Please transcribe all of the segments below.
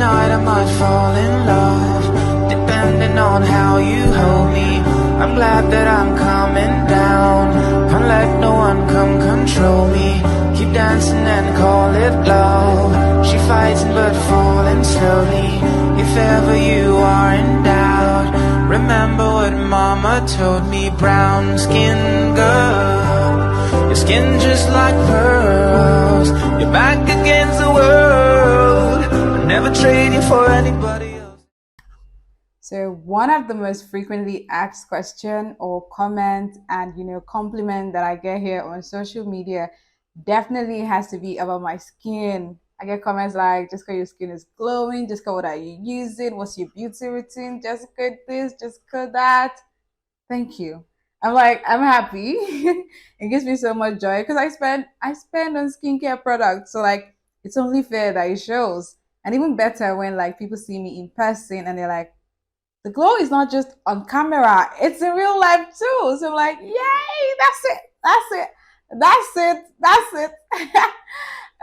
tonight I might fall in love, depending on how you hold me. I'm glad that I'm coming down. Can't let no one come control me. Keep dancing and call it love. She fighting but falling slowly. If ever you are in doubt, remember what mama told me. Brown skin girl, your skin just like pearls. You're back against the world. I'd never trade you for anybody else. So one of the most frequently asked question or comment and compliment that I get here on social media definitely has to be about my skin. I get comments like, Jessica, your skin is glowing. Jessica, what are you using? What's your beauty routine? Jessica this, Jessica that. Thank you. I'm like, I'm happy. It gives me so much joy because I spend on skincare products. So like it's only fair that it shows. And even better when like people see me in person and they're like, the glow is not just on camera, it's in real life too. So I'm like, yay, that's it. That's it. That's it. That's it.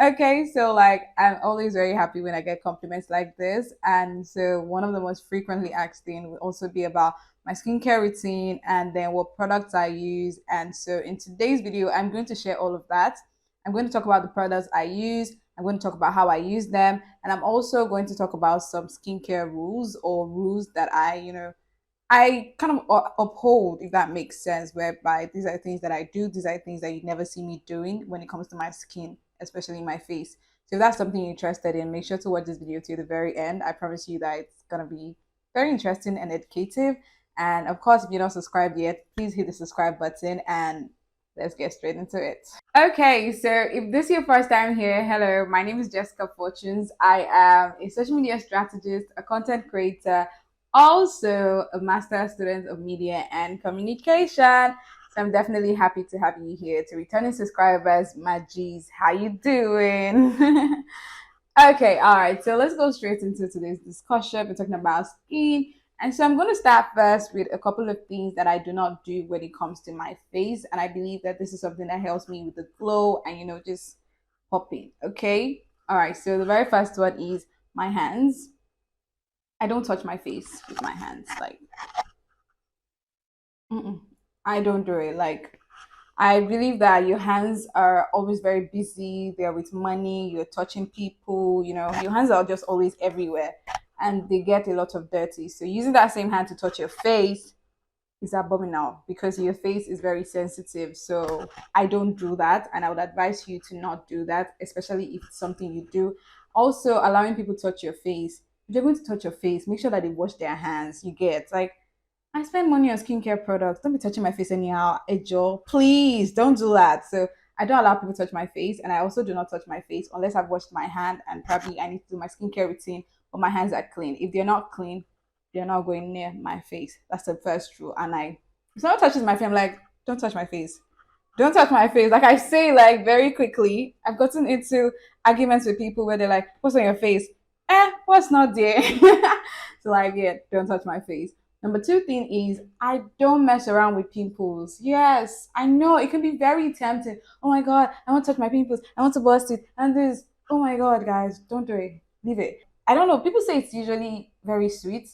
Okay, so like I'm always very happy when I get compliments like this. And so one of the most frequently asked things would also be about my skincare routine and then what products I use. And so in today's video, I'm going to share all of that. I'm going to talk about the products I use. I'm going to talk about how I use them. And I'm also going to talk about some skincare rules or rules that I kind of uphold, if that makes sense, whereby these are things that I do, these are things that you never see me doing when it comes to my skin, especially my face. So if that's something you're interested in, make sure to watch this video to the very end. I promise you that it's going to be very interesting and educative. And of course, if you're not subscribed yet, please hit the subscribe button and let's get straight into it. Okay, so if this is your first time here, hello, my name is Jessica Fortunes. I am a social media strategist, a content creator, also a master student of media and communication. So I'm definitely happy to have you here. To returning subscribers, my G's, how you doing? Okay, all right. So let's go straight into today's discussion. We're talking about skin. And so I'm going to start first with a couple of things that I do not do when it comes to my face. And I believe that this is something that helps me with the glow and, just popping. Okay. All right. So the very first one is my hands. I don't touch my face with my hands. Like, mm-mm, I don't do it. Like, I believe that your hands are always very busy. They're with money. You're touching people. Your hands are just always everywhere, and they get a lot of dirty. So using that same hand to touch your face is abominable because your face is very sensitive. So I don't do that, and I would advise you to not do that, especially if it's something you do. Also, allowing people to touch your face. If they're going to touch your face, make sure that they wash their hands. You get like I spend money on skincare products. Don't be touching my face anyhow. Ejo, please don't do that. So I don't allow people to touch my face, and I also do not touch my face unless I've washed my hand and probably I need to do my skincare routine, but my hands are clean. If they're not clean, they're not going near my face. That's the first rule. And if someone touches my face, I'm like, don't touch my face. Don't touch my face. Like I say, like very quickly, I've gotten into arguments with people where they're like, what's on your face? What's not there? So like, yeah, don't touch my face. Number two thing is I don't mess around with pimples. Yes, I know it can be very tempting. Oh my god, I want to touch my pimples. I want to bust it. And this, oh my god, guys, don't do it. Leave it. I don't know. People say it's usually very sweet.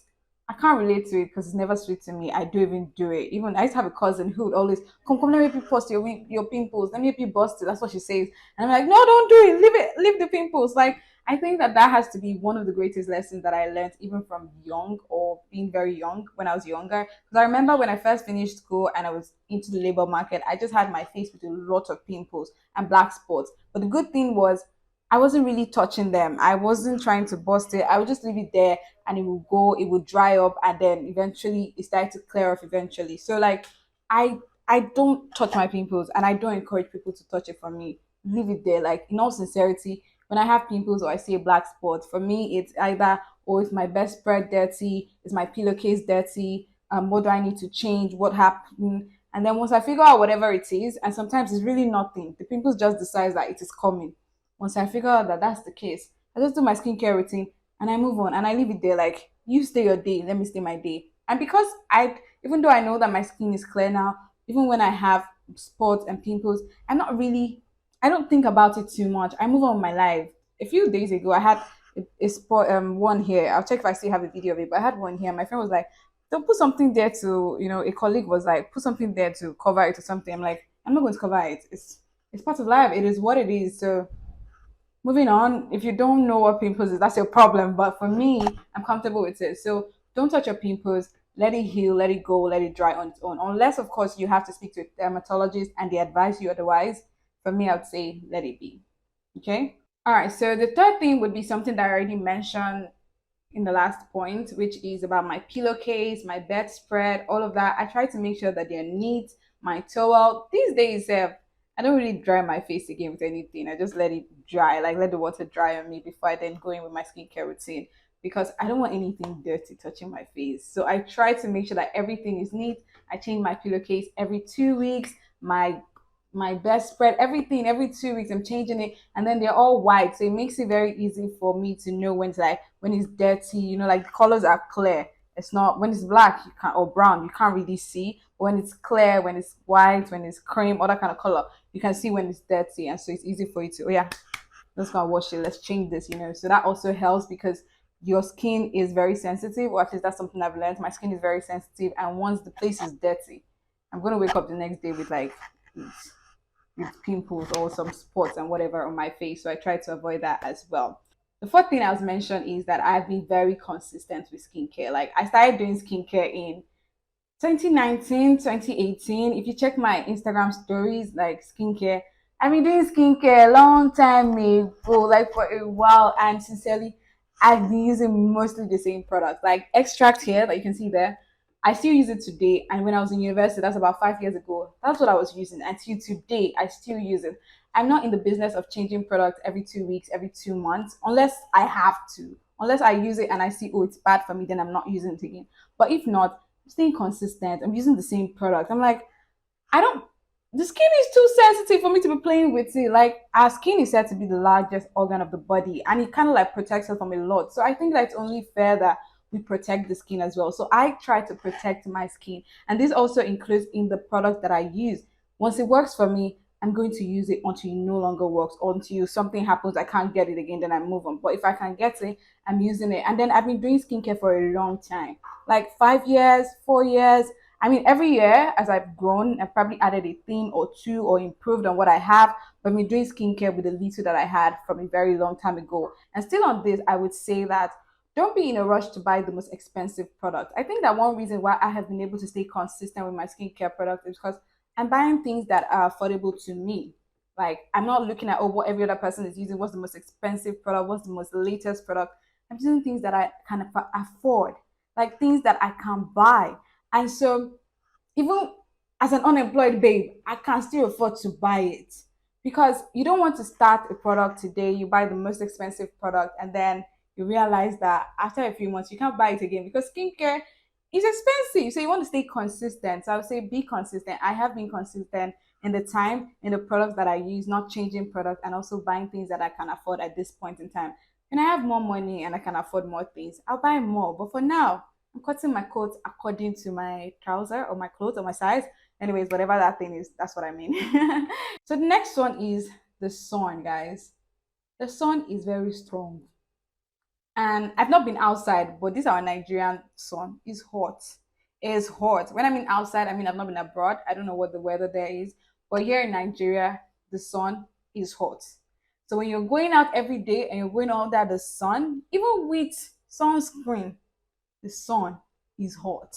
I can't relate to it because it's never sweet to me. I don't even do it. Even I used to have a cousin who would always come, let me help you bust your pimples. Let me help you bust it. That's what she says. And I'm like, no, don't do it. Leave it. Leave the pimples. Like I think that has to be one of the greatest lessons that I learned, even from young or being very young when I was younger. Because I remember when I first finished school and I was into the labor market, I just had my face with a lot of pimples and black spots. But the good thing was, I wasn't really touching them. I wasn't trying to bust it. I would just leave it there and it would go, it would dry up, and then eventually it started to clear off eventually. So like I I don't touch my pimples and I don't encourage people to touch it for me. Leave it there. Like in all sincerity, when I have pimples or I see a black spot, for me it's either oh is my best spread dirty, is my pillowcase dirty, what do I need to change, what happened? And then once I figure out whatever it is, and sometimes it's really nothing, the pimples just decides that it is coming. Once I figure out that that's the case, I just do my skincare routine and I move on and I leave it there. Like you stay your day, let me stay my day. And because even though I know that my skin is clear now, even when I have spots and pimples, I'm not really, I don't think about it too much. I move on with my life. A few days ago, I had it's one here. I'll check if I still have a video of it. But I had one here. My friend was like, "Don't put something there to, a colleague was like, put something there to cover it or something." I'm like, I'm not going to cover it. It's part of life. It is what it is. So moving on, if you don't know what pimples is, that's your problem. But for me, I'm comfortable with it. So don't touch your pimples. Let it heal, let it go, let it dry on its own. Unless, of course, you have to speak to a dermatologist and they advise you otherwise. For me, I would say let it be. Okay. All right. So the third thing would be something that I already mentioned in the last point, which is about my pillowcase, my bedspread, all of that. I try to make sure that they're neat. My towel. These days, I don't really dry my face again with anything. I just let it dry, like let the water dry on me before I then go in with my skincare routine because I don't want anything dirty touching my face. So I try to make sure that everything is neat. I change my pillowcase every 2 weeks. My best spread, everything every 2 weeks. I'm changing it, and then they're all white, so it makes it very easy for me to know when it's like when it's dirty. Like the colors are clear. It's not when it's black you can't or brown you can't really see. But when it's clear, when it's white, when it's cream, all that kind of color, you can see when it's dirty, and so it's easy for you to let's go wash it. Let's change this. So that also helps because your skin is very sensitive, or at least that's something I've learned. My skin is very sensitive, and once the place is dirty, I'm gonna wake up the next day with like with pimples or some spots and whatever on my face. So I try to avoid that as well. The fourth thing I was mentioned is that I've been very consistent with skincare. Like I started doing skincare in 2019, 2018. If you check my Instagram stories, like skincare, I've been doing skincare a long time ago, like for a while. And sincerely, I've been using mostly the same products. Like extract here that you can see there. I still use it today. And when I was in university, that's about 5 years ago, that's what I was using. Until today, I still use it. I'm not in the business of changing products every 2 weeks, every 2 months, unless I have to. Unless I use it and I see, oh, it's bad for me, then I'm not using it again. But if not, I'm staying consistent. I'm using the same product. I'm like, I don't. The skin is too sensitive for me to be playing with it. Like our skin is said to be the largest organ of the body, and it kind of like protects us from a lot. So I think that it's only fair that we protect the skin as well. So I try to protect my skin, and this also includes in the product that I use. Once it works for me, I'm going to use it until it no longer works, or until something happens, I can't get it again, then I move on. But if I can get it, I'm using it. And then I've been doing skincare for a long time, like 5 years, 4 years. I mean, every year as I've grown, I've probably added a thing or two or improved on what I have. But me doing skincare with the little that I had from a very long time ago. And still on this, I would say that don't be in a rush to buy the most expensive product. I think that one reason why I have been able to stay consistent with my skincare products is because I'm buying things that are affordable to me. Like I'm not looking at what every other person is using, what's the most expensive product, what's the most latest product. I'm using things that I can afford, like things that I can buy. And so even as an unemployed babe, I can still afford to buy it because you don't want to start a product today, you buy the most expensive product, and then you realize that after a few months you can't buy it again because skincare is expensive. So you want to stay consistent. So I would say be consistent. I have been consistent in the time, in the products that I use, not changing products, and also buying things that I can afford at this point in time. When I have more money and I can afford more things, I'll buy more. But for now, I'm cutting my coat according to my trouser or my clothes or my size. Anyways, whatever that thing is, that's what I mean. So the next one is the sun, guys. The sun is very strong. And I've not been outside, but this our Nigerian sun is hot. It is hot. When I mean outside, I mean I've not been abroad. I don't know what the weather there is. But here in Nigeria, the sun is hot. So when you're going out every day and you're going under the sun, even with sunscreen, the sun is hot.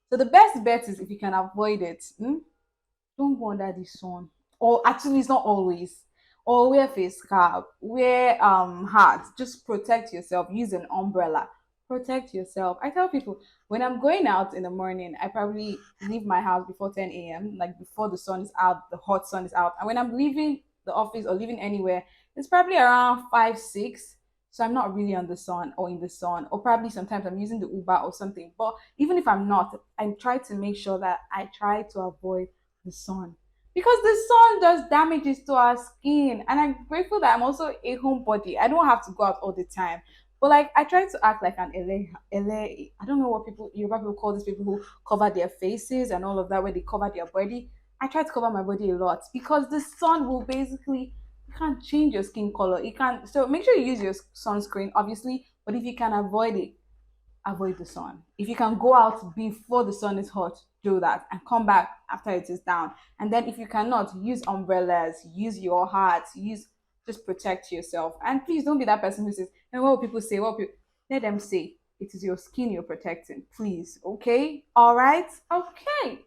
So the best bet is if you can avoid it, don't go under the sun. Or actually, it's not always. Or wear face cap, wear hats. Just protect yourself. Use an umbrella. Protect yourself. I tell people when I'm going out in the morning, I probably leave my house before 10 a.m. Like before the sun is out, the hot sun is out. And when I'm leaving the office or leaving anywhere, it's probably around 5, 6. So I'm not really on the sun or in the sun, or probably sometimes I'm using the Uber or something. But even if I'm not, I try to make sure that I try to avoid the sun because the sun does damages to our skin. And I'm grateful that I'm also a homebody. I don't have to go out all the time. But like I try to act like an LA. I don't know what Yoruba people call these people who cover their faces and all of that, where they cover their body. I try to cover my body a lot because the sun will basically You can't change your skin color. You can't. So make sure you use your sunscreen, obviously. But if you can avoid it, avoid the sun. If you can go out before the sun is hot, do that and come back after it is down. And then if you cannot, use umbrellas, use your hat, use just protect yourself. And please don't be that person who says, and what will people say? What will people let them say? It is your skin you're protecting. Please. Okay? All right? Okay.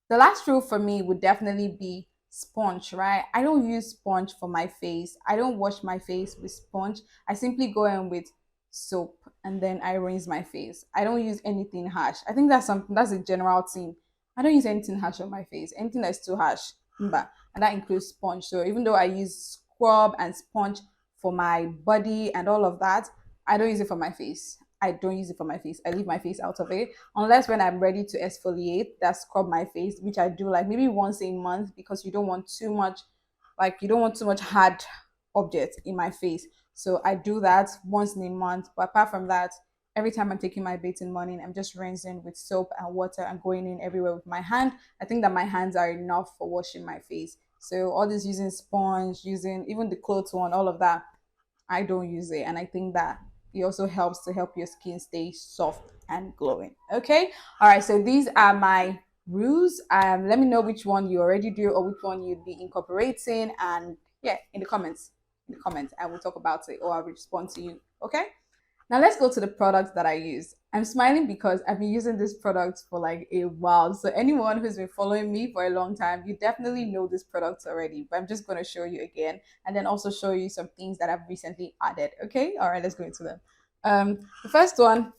The last rule for me would definitely be sponge, right? I don't use sponge for my face. I don't wash my face with sponge. I simply go in with soap and then I rinse my face. I don't use anything harsh. I think that's something that's a general thing. I don't use anything harsh on my face. Anything that's too harsh. Mba. And that includes sponge. So even though I use scrub and sponge for my body and all of that, I don't use it for my face. I don't use it for my face. I leave my face out of it unless when I'm ready to exfoliate, that scrub my face, which I do like maybe once a month because you don't want too much, like you don't want too much hard object in my face. So I do that once in a month. But apart from that, every time I'm taking my bath in the morning, I'm just rinsing with soap and water and going in everywhere with my hand. I think that my hands are enough for washing my face. So all this using sponge, using even the clothes one, all of that, I don't use it. And I think that it also helps to help your skin stay soft and glowing. Okay. All right. So these are my rules. Let me know which one you already do or which one you'd be incorporating. And yeah, in the comments. In the comments, I will talk about it or I'll respond to you. Okay. Now let's go to the products that I use. I'm smiling because I've been using this product for like a while. So anyone who's been following me for a long time, you definitely know this product already. But I'm just going to show you again and then also show you some things that I've recently added. Okay? All right, let's go into them. The first one,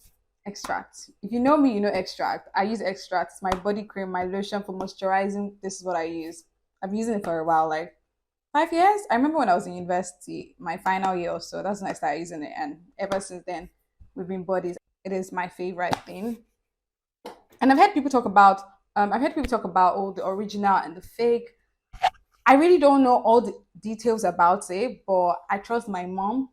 extract. If you know me, you know extract. I use extract. It's my body cream, my lotion for moisturizing. This is what I use. I've been using it for a while, like 5 years. I remember when I was in university, my final year or so. That's when I started using it, and ever since then, we've been buddies. It is my favorite thing. And I've heard people talk about all the original and the fake. I really don't know all the details about it, but I trust my mom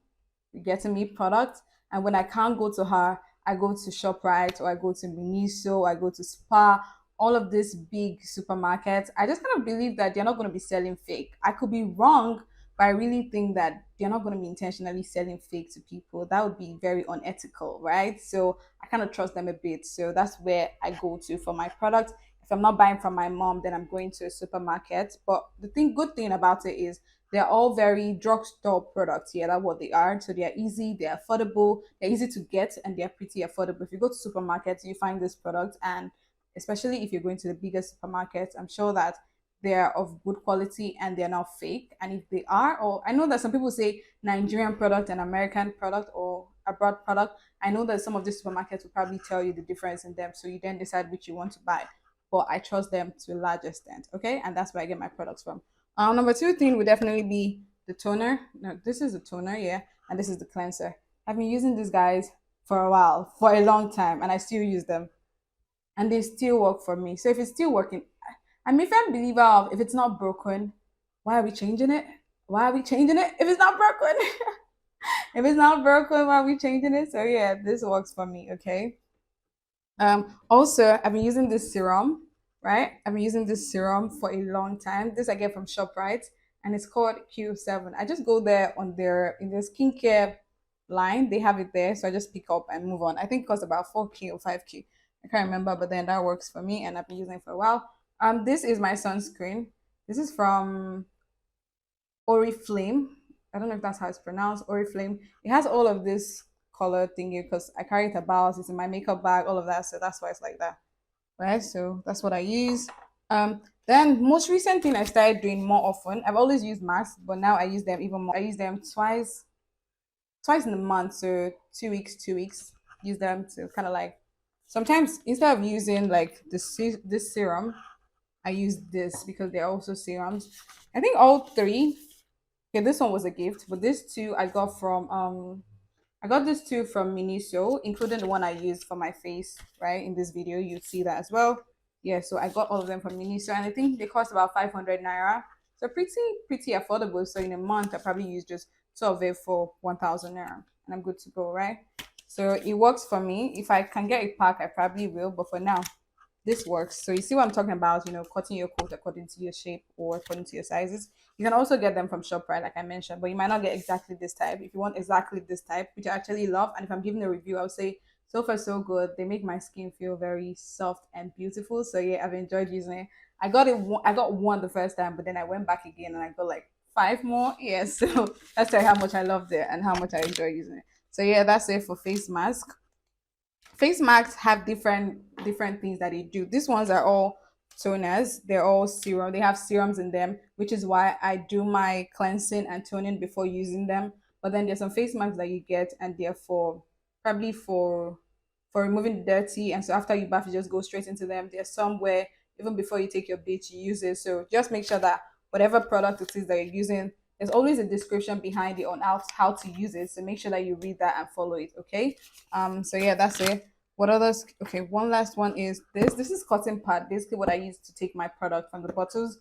getting me products. And when I can't go to her, I go to ShopRite or I go to Miniso, I go to Spa, all of these big supermarkets. I just kind of believe that they're not going to be selling fake. I could be wrong, but I really think that they're not going to be intentionally selling fake to people. That would be very unethical, right? So I kind of trust them a bit. So that's where I go to for my products. If I'm not buying from my mom, then I'm going to a supermarket. But good thing about it is they're all very drugstore products. Yeah, that's what they are. So they're easy, they're affordable, they're easy to get, and they're pretty affordable. If you go to supermarkets, you find this product, and especially if you're going to the biggest supermarkets, I'm sure that they're of good quality and they're not fake. And if they are, or I know that some people say Nigerian product and American product or abroad product. I know that some of these supermarkets will probably tell you the difference in them, so you then decide which you want to buy. But I trust them to a large extent. Okay, and that's where I get my products from. Number two thing would definitely be the toner. No, this is the toner, yeah, and this is the cleanser. I've been using these guys for a while, for a long time, and I still use them, and they still work for me. So if it's still working, I'm a firm believer of if it's not broken, why are we changing it? Why are we changing it if it's not broken? If it's not broken, why are we changing it? So yeah, this works for me. Okay. Also, I've been using this serum, right? I've been using this serum for a long time. This I get from ShopRite, and it's called Q7. I just go there on in their skincare line. They have it there, so I just pick up and move on. I think it costs about 4K or 5K. I can't remember, but then that works for me, and I've been using it for a while. This is my sunscreen. This is from Oriflame. I don't know if that's how it's pronounced. Oriflame. It has all of this color thingy because I carry it about. It's in my makeup bag, all of that. So that's why it's like that, right? So that's what I use. Then most recent thing I started doing more often. I've always used masks, but now I use them even more. I use them twice in a month. So 2 weeks, 2 weeks. Use them to kind of like sometimes instead of using like this serum, I use this because they're also serums. I think all three. Okay, this one was a gift, but this two I got this two from Miniso, including the one I used for my face, right? In this video, you see that as well. Yeah, so I got all of them from Miniso, and I think they cost about 500 naira. So pretty affordable. So in a month, I probably use just two of it for 1,000 naira, and I'm good to go, right? So it works for me. If I can get a pack, I probably will, but for now, this works. So you see what I'm talking about, cutting your coat according to your shape or according to your sizes. You can also get them from ShopRite, like I mentioned, but you might not get exactly this type. If you want exactly this type, which I actually love, and if I'm giving a review, I would say so far so good. They make my skin feel very soft and beautiful. So yeah, I've enjoyed using it. I got one the first time, but then I went back again and I got like five more. Yeah, so that's how much I loved it and how much I enjoy using it. So yeah, that's it for face mask. Face masks have different things that they do. These ones are all toners. They're all serum. They have serums in them, which is why I do my cleansing and toning before using them. But then there's some face masks that you get, and they're for probably for removing the dirty. And so after you bath, you just go straight into them. There's some where even before you take your bath, you use it. So just make sure that whatever product it is that you're using, there's always a description behind it on how to use it. So make sure that you read that and follow it. Okay. So yeah, that's it. What others? Okay, one last one is this. This is cotton pad. Basically, what I use to take my product from the bottles.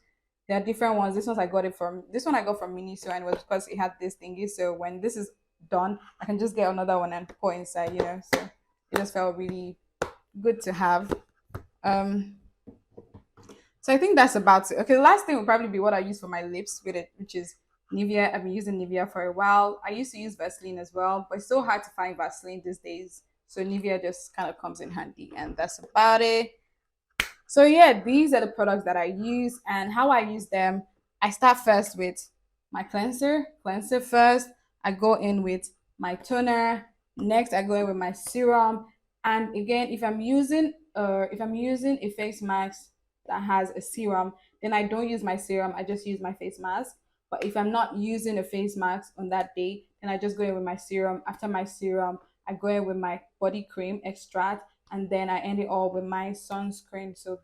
There are different ones. This one I got from Miniso, and it was because it had this thingy. So when this is done, I can just get another one and pour inside. So it just felt really good to have. Um, so I think that's about it. Okay, the last thing will probably be what I use for my lips with it, which is Nivea. I've been using Nivea for a while. I used to use Vaseline as well, but it's so hard to find Vaseline these days. So Nivea just kind of comes in handy, and that's about it. So yeah, these are the products that I use and how I use them. I start first with my cleanser first. I go in with my toner. Next, I go in with my serum. And again, if I'm using a face mask that has a serum, then I don't use my serum. I just use my face mask. But if I'm not using a face mask on that day, then I just go in with my serum. After my serum, I go in with my body cream extract, and then I end it all with my sunscreen. So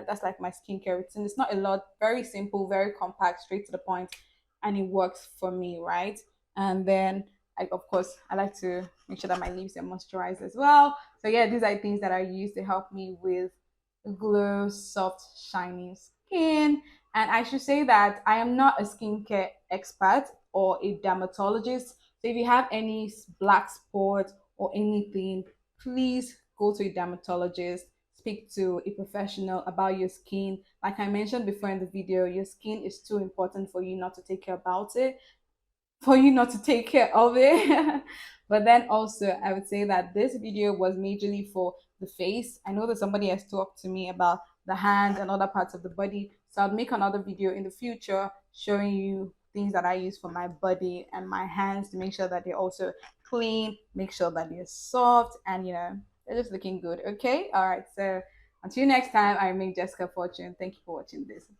that's like my skincare routine. It's not a lot, very simple, very compact, straight to the point, and it works for me, right? And then of course I like to make sure that my lips are moisturized as well. So yeah, these are things that I use to help me with glow, soft, shiny skin. And I should say that I am not a skincare expert or a dermatologist. So if you have any black spots or anything, please go to a dermatologist, speak to a professional about your skin. Like I mentioned before in the video, your skin is too important for you not to take care about it, for you not to take care of it. But then also, I would say that this video was majorly for the face. I know that somebody has talked to me about the hands and other parts of the body. So I'll make another video in the future showing you things that I use for my body and my hands to make sure that they're also clean, make sure that they're soft, and they're just looking good. Okay. All right. So until next time, I remain Jessica Fortune. Thank you for watching this.